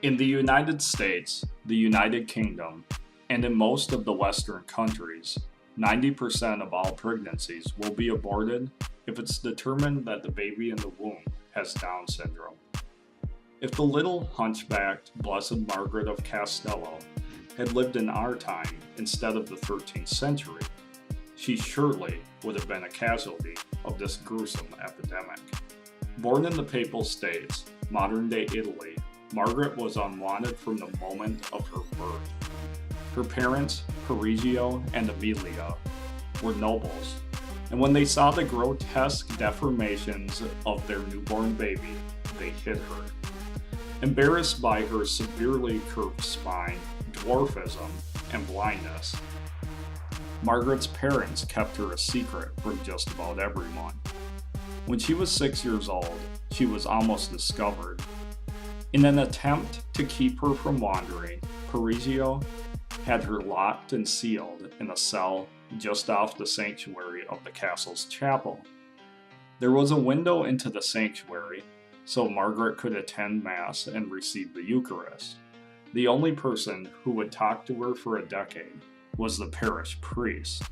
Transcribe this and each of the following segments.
In the United States, the United Kingdom, and in most of the Western countries, 90% of all pregnancies will be aborted if it's determined that the baby in the womb has Down syndrome. If the little hunchbacked Blessed Margaret of Castello had lived in our time instead of the 13th century, she surely would have been a casualty of this gruesome epidemic. Born in the Papal States, modern-day Italy, Margaret was unwanted from the moment of her birth. Her parents, Perigio and Emilia, were nobles, and when they saw the grotesque deformations of their newborn baby, they hid her. Embarrassed by her severely curved spine, dwarfism, and blindness, Margaret's parents kept her a secret from just about everyone. When she was 6 years old, she was almost discovered. In an attempt to keep her from wandering, Perigio had her locked and sealed in a cell just off the sanctuary of the castle's chapel. There was a window into the sanctuary, so Margaret could attend Mass and receive the Eucharist. The only person who would talk to her for a decade was the parish priest.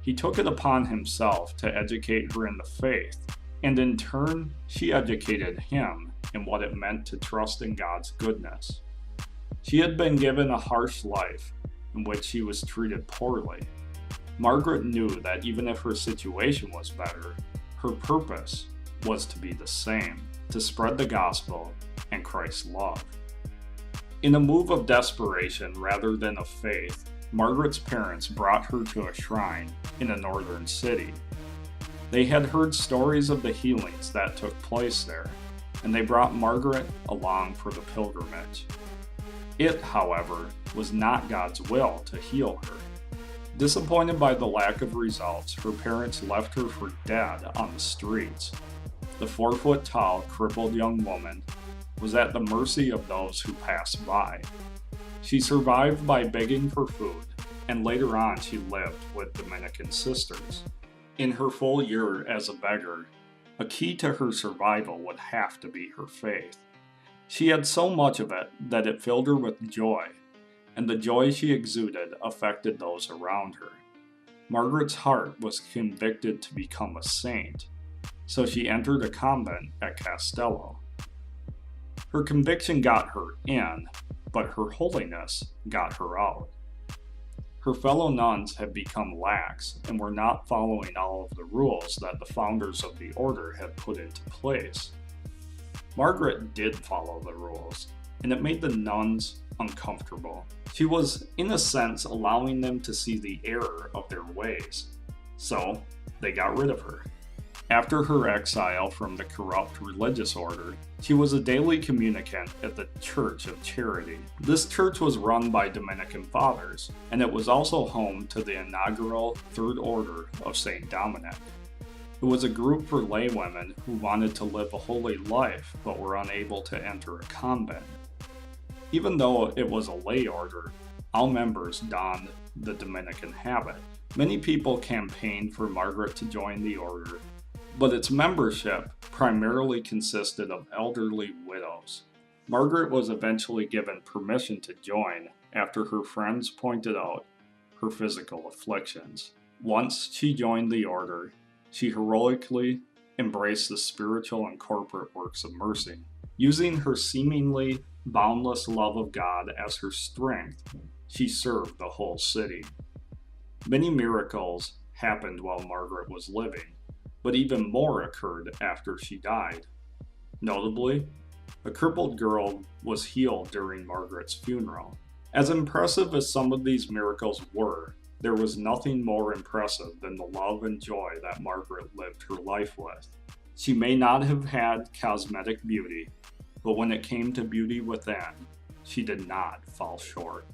He took it upon himself to educate her in the faith, and in turn, she educated him in what it meant to trust in God's goodness. She had been given a harsh life in which she was treated poorly. Margaret knew that even if her situation was better, her purpose was to be the same, to spread the gospel and Christ's love. In a move of desperation rather than of faith, Margaret's parents brought her to a shrine in a northern city. They had heard stories of the healings that took place there, and they brought Margaret along for the pilgrimage. It, however, was not God's will to heal her. Disappointed by the lack of results, her parents left her for dead on the streets. The 4-foot-tall, crippled young woman was at the mercy of those who passed by. She survived by begging for food, and later on she lived with Dominican sisters. In her full year as a beggar, a key to her survival would have to be her faith. She had so much of it that it filled her with joy, and the joy she exuded affected those around her. Margaret's heart was convicted to become a saint, so she entered a convent at Castello. Her conviction got her in, but her holiness got her out. Her fellow nuns had become lax and were not following all of the rules that the founders of the order had put into place. Margaret did follow the rules, and it made the nuns uncomfortable. She was, in a sense, allowing them to see the error of their ways, so they got rid of her. After her exile from the corrupt religious order, she was a daily communicant at the Church of Charity. This church was run by Dominican fathers, and it was also home to the inaugural Third Order of St. Dominic. It was a group for laywomen who wanted to live a holy life but were unable to enter a convent. Even though it was a lay order, all members donned the Dominican habit. Many people campaigned for Margaret to join the order, but its membership primarily consisted of elderly widows. Margaret was eventually given permission to join after her friends pointed out her physical afflictions. Once she joined the order, she heroically embraced the spiritual and corporate works of mercy. Using her seemingly boundless love of God as her strength, she served the whole city. Many miracles happened while Margaret was living, but even more occurred after she died. Notably, a crippled girl was healed during Margaret's funeral. As impressive as some of these miracles were, there was nothing more impressive than the love and joy that Margaret lived her life with. She may not have had cosmetic beauty, but when it came to beauty within, she did not fall short.